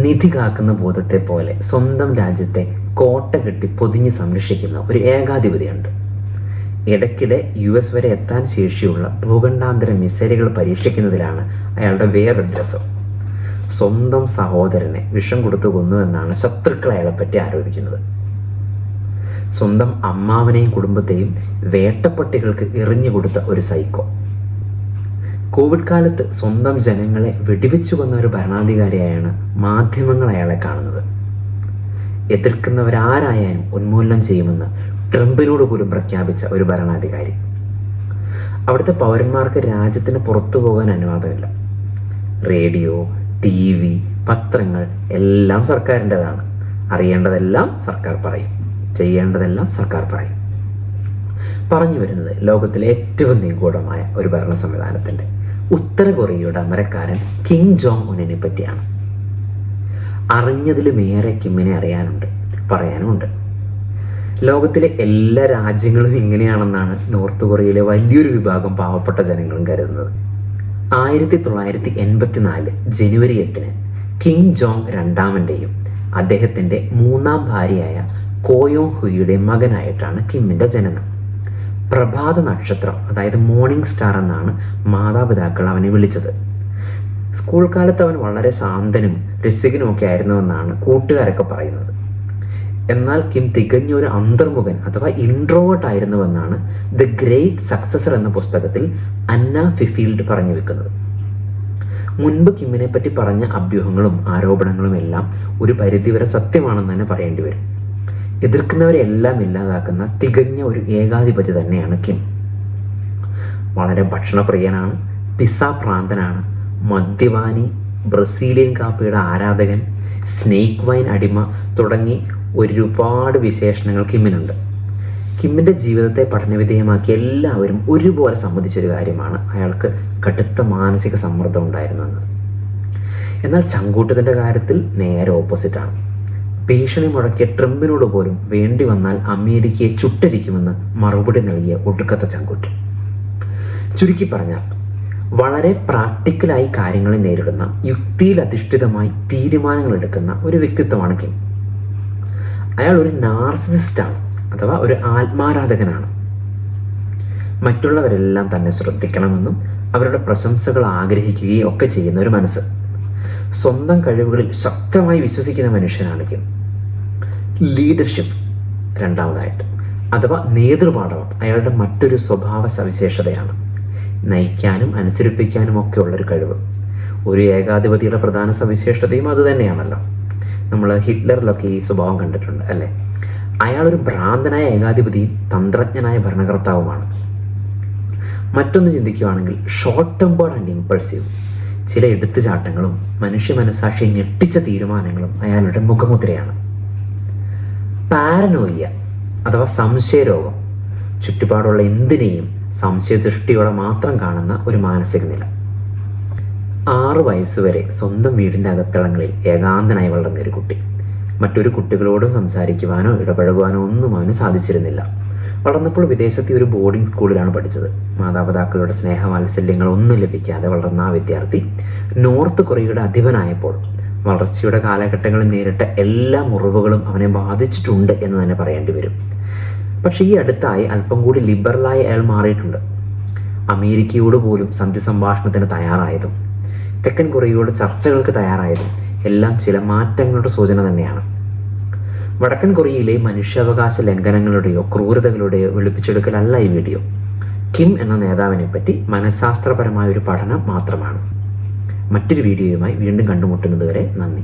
നിധി കാക്കുന്ന ബോധത്തെ പോലെ സ്വന്തം രാജ്യത്തെ കോട്ട കെട്ടി പൊതിഞ്ഞ് സംരക്ഷിക്കുന്ന ഒരു ഏകാധിപതിയുണ്ട്. ഇടയ്ക്കിടെ US വരെ എത്താൻ ശേഷിയുള്ള ഭൂഖണ്ഡാന്തര മിസൈലുകൾ പരീക്ഷിക്കുന്നതിലാണ് അയാളുടെ വേറൊരു രസം. സ്വന്തം സഹോദരനെ വിഷം കൊടുത്തു കൊന്നുവെന്നാണ് ശത്രുക്കൾ അയാളെപ്പറ്റി ആരോപിക്കുന്നത്. സ്വന്തം അമ്മാവനെയും കുടുംബത്തെയും വേട്ടപ്പട്ടികൾക്ക് എറിഞ്ഞു കൊടുത്ത ഒരു സൈക്കോ. കോവിഡ് കാലത്ത് സ്വന്തം ജനങ്ങളെ വെടിവെച്ചു കൊന്ന ഒരു ഭരണാധികാരിയായാണ് മാധ്യമങ്ങൾ അയാളെ കാണുന്നത്. എതിർക്കുന്നവരാരായാലും ഉന്മൂലനം ചെയ്യുമെന്ന് ട്രംപിനോട് പോലും പ്രഖ്യാപിച്ച ഒരു ഭരണാധികാരി. അവിടുത്തെ പൗരന്മാർക്ക് രാജ്യത്തിന് പുറത്തു പോകാൻ അനുവാദമില്ല. റേഡിയോ, TV, പത്രങ്ങൾ എല്ലാം സർക്കാരിൻ്റെതാണ്. അറിയേണ്ടതെല്ലാം സർക്കാർ പറയും, ചെയ്യേണ്ടതെല്ലാം സർക്കാർ പറയും. പറഞ്ഞു വരുന്നത് ലോകത്തിലെ ഏറ്റവും നിഗൂഢമായ ഒരു ഭരണ സംവിധാനത്തിൻ്റെ ഉത്തര കൊറിയയുടെ അമരക്കാരൻ കിം ജോങ് ഉന്നിനെ പറ്റിയാണ്. അറിഞ്ഞതിലുമേറെ കിമ്മിനെ അറിയാനുണ്ട്, പറയാനുമുണ്ട്. ലോകത്തിലെ എല്ലാ രാജ്യങ്ങളും ഇങ്ങനെയാണെന്നാണ് നോർത്ത് കൊറിയയിലെ വലിയൊരു വിഭാഗം പാവപ്പെട്ട ജനങ്ങളും കരുതുന്നത്. 1984 ജനുവരി 8 കിം ജോങ് രണ്ടാമൻ്റെയും അദ്ദേഹത്തിൻ്റെ മൂന്നാം ഭാര്യയായ കോയോങ് ഹുയുടെ മകനായിട്ടാണ് കിമ്മിൻ്റെ ജനനം. പ്രഭാത നക്ഷത്രം, അതായത് മോർണിംഗ് സ്റ്റാർ എന്നാണ് മാതാപിതാക്കൾ അവനെ വിളിച്ചത്. സ്കൂൾ കാലത്ത് അവൻ വളരെ ശാന്തനും രസികനുമൊക്കെ ആയിരുന്നുവെന്നാണ് കൂട്ടുകാരൊക്കെ പറയുന്നത്. എന്നാൽ കിം തികഞ്ഞൊരു അന്തർമുഖൻ അഥവാ ഇൻട്രോവേർട്ട് ആയിരുന്നുവെന്നാണ് ദ ഗ്രേറ്റ് സക്സസർ എന്ന പുസ്തകത്തിൽ അന്ന ഫിഫീൽഡ് പറഞ്ഞു വെക്കുന്നത്. മുൻപ് കിമ്മിനെ പറ്റി പറഞ്ഞ അഭ്യൂഹങ്ങളും ആരോപണങ്ങളും എല്ലാം ഒരു പരിധിവരെ സത്യമാണെന്ന് തന്നെ പറയേണ്ടി വരും. എതിർക്കുന്നവരെ എല്ലാം ഇല്ലാതാക്കുന്ന തികഞ്ഞ ഒരു ഏകാധിപതി തന്നെയാണ് കിം. വളരെ ഭക്ഷണപ്രിയനാണ്, പിസ്സ ഭ്രാന്തനാണ്, മദ്യപാനി, ബ്രസീലിയൻ കാപ്പിയുടെ ആരാധകൻ, സ്നേക്ക് വൈൻ അടിമ തുടങ്ങി ഒരുപാട് വിശേഷണങ്ങൾ കിമ്മിനുണ്ട്. കിമ്മിൻ്റെ ജീവിതത്തെ പഠനവിധേയമാക്കി എല്ലാവരും ഒരുപോലെ സമ്മതിച്ചൊരു കാര്യമാണ് അയാൾക്ക് കടുത്ത മാനസിക സമ്മർദ്ദം ഉണ്ടായിരുന്നെന്ന്. എന്നാൽ ചങ്കൂട്ടത്തിൻ്റെ കാര്യത്തിൽ നേരെ ഓപ്പോസിറ്റാണ്. ഭീഷണി മുഴക്കിയ ട്രംപിനോട് പോലും വേണ്ടി വന്നാൽ അമേരിക്കയെ ചുട്ടരിക്കുമെന്ന് മറുപടി നൽകിയ ഒടുക്കത്തെ ചങ്കൂറ്റൻ. ചുരുക്കി പറഞ്ഞാൽ വളരെ പ്രാക്ടിക്കലായി കാര്യങ്ങളെ നേരിടുന്ന, യുക്തിയിൽ അധിഷ്ഠിതമായി തീരുമാനങ്ങൾ എടുക്കുന്ന ഒരു വ്യക്തിത്വമാണ് കിം. അയാൾ ഒരു നാർസിസിസ്റ്റാണ്, അഥവാ ഒരു ആത്മാരാധകനാണ്. മറ്റുള്ളവരെല്ലാം തന്നെ ശ്രദ്ധിക്കണമെന്നും അവരുടെ പ്രശംസകൾ ആഗ്രഹിക്കുകയും ഒക്കെ ചെയ്യുന്ന ഒരു മനസ്സ്. സ്വന്തം കഴിവുകളിൽ ശക്തമായി വിശ്വസിക്കുന്ന മനുഷ്യനാണ് കിം. ലീഡർഷിപ്പ് രണ്ടാമതായിട്ട്, അഥവാ നേതൃപാടവം അയാളുടെ മറ്റൊരു സ്വഭാവ സവിശേഷതയാണ്. നയിക്കാനും അനുസരിപ്പിക്കാനും ഒക്കെ ഉള്ളൊരു കഴിവ്. ഒരു ഏകാധിപതിയുടെ പ്രധാന സവിശേഷതയും അത് തന്നെയാണല്ലോ. നമ്മൾ ഹിറ്റ്ലറിലൊക്കെ ഈ സ്വഭാവം കണ്ടിട്ടുണ്ട് അല്ലേ. അയാളൊരു ഭ്രാന്തനായ ഏകാധിപതിയും തന്ത്രജ്ഞനായ ഭരണകർത്താവുമാണ്. മറ്റൊന്ന് ചിന്തിക്കുകയാണെങ്കിൽ ഷോർട്ട് ടെമ്പേർഡ് ആൻഡ് ഇമ്പൾസീവ്. ചില എടുത്തുചാട്ടങ്ങളും മനുഷ്യ മനസ്സാക്ഷിയെ ഞെട്ടിച്ച തീരുമാനങ്ങളും അയാളുടെ മുഖമുദ്രയാണ്. പാരനോയ്യ അഥവാ സംശയരോഗം, ചുറ്റുപാടുള്ള എന്തിനേയും സംശയദൃഷ്ടിയോടെ മാത്രം കാണുന്ന ഒരു മാനസിക നില. 6 വയസ്സുവരെ സ്വന്തം വീടിൻ്റെ അകത്തളങ്ങളിൽ ഏകാന്തനായി വളർന്ന ഒരു കുട്ടി. മറ്റൊരു കുട്ടികളോടും സംസാരിക്കുവാനോ ഇടപഴകുവാനോ ഒന്നും അവന് സാധിച്ചിരുന്നില്ല. വളർന്നപ്പോൾ വിദേശത്തെ ഒരു ബോർഡിംഗ് സ്കൂളിലാണ് പഠിച്ചത്. മാതാപിതാക്കളുടെ സ്നേഹവാത്സല്യങ്ങളൊന്നും ലഭിക്കാതെ വളർന്ന ആ വിദ്യാർത്ഥി നോർത്ത് കൊറിയയുടെ അധിപനായപ്പോൾ വളർച്ചയുടെ കാലഘട്ടങ്ങളിൽ നേരിട്ട എല്ലാ മുറിവുകളും അവനെ ബാധിച്ചിട്ടുണ്ട് എന്ന് തന്നെ പറയേണ്ടി വരും. പക്ഷേ ഈ അടുത്തായി അല്പം കൂടി ലിബറലായി അയാൾ മാറിയിട്ടുണ്ട്. അമേരിക്കയോട് പോലും സന്ധി സംഭാഷണത്തിന് തയ്യാറായതും തെക്കൻ കൊറിയയോട് ചർച്ചകൾക്ക് തയ്യാറായതും എല്ലാം ചില മാറ്റങ്ങളുടെ സൂചന തന്നെയാണ്. വടക്കൻ കൊറിയയിലെ മനുഷ്യാവകാശ ലംഘനങ്ങളുടെയോ ക്രൂരതകളുടെയോ വെളുപ്പിച്ചെടുക്കലല്ല ഈ വീഡിയോ. കിം എന്ന നേതാവിനെ പറ്റി മനഃശാസ്ത്രപരമായ ഒരു പഠനം മാത്രമാണ്. മറ്റൊരു വീഡിയോയുമായി വീണ്ടും കണ്ടുമുട്ടുന്നത് വരെ നന്ദി.